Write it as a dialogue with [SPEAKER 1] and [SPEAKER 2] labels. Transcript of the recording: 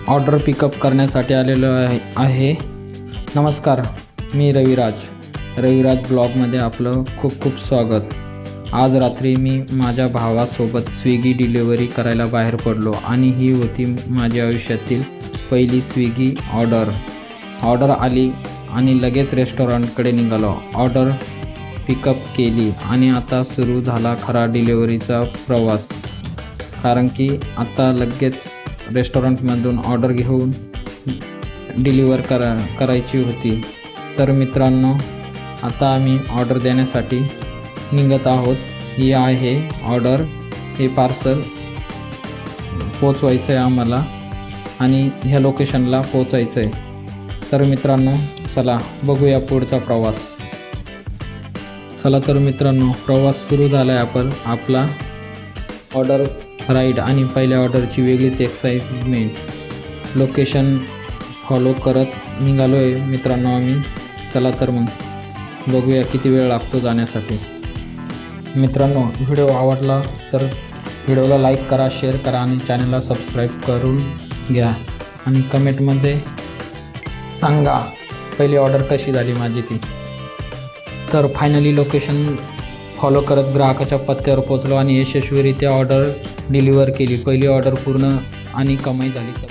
[SPEAKER 1] Order pickup करण्यासाठी आलेलो आहे. नमस्कार, मी रविराज ब्लॉगमध्ये आपलं खूप खूप स्वागत. आज रात्री मी माझ्या भावासोबत स्विगी डिलिव्हरी करायला बाहेर पडलो आणि ही होती माझ्या आयुष्यातील पहिली स्विगी ऑर्डर आली आणि लगेच रेस्टॉरंटकडे निघालो. ऑर्डर पिकअप केली आणि आता सुरू झाला खरा डिलिव्हरीचा प्रवास. कारण की आता लगेच रेस्टॉरंटमधून ऑर्डर घेऊन डिलिव्हर करायची होती. तर मित्रांनो, आता आम्ही ऑर्डर देण्यासाठी निघत आहोत. ही आहे ऑर्डर. हे पार्सल पोचवायचं आहे आम्हाला आणि ह्या लोकेशनला पोचायचं आहे. तर मित्रांनो, चला बघूया पुढचा प्रवास. चला तर मित्रांनो, प्रवास सुरू झाला आहे आपला ऑर्डर राईड आणि पहिल्या ऑर्डरची वेगळीच एक्साइटमेंट. लोकेशन फॉलो करत निघालो आहे मित्रांनो आम्ही. चला तर मग बघूया किती वेळ लागतो जाण्यासाठी. मित्रांनो, व्हिडिओ आवडला तर व्हिडिओला लाईक करा, शेअर करा आणि चॅनलला सबस्क्राईब करून घ्या आणि कमेंटमध्ये सांगा पहिली ऑर्डर कशी झाली माझी ती. तर फायनली लोकेशन फॉलो करत ग्राहकाच्या पत्त्यावर पोचलो आणि यशस्वीरित्या ऑर्डर डिलिव्हर केली. पहिली ऑर्डर पूर्ण आणि कमाई झाली.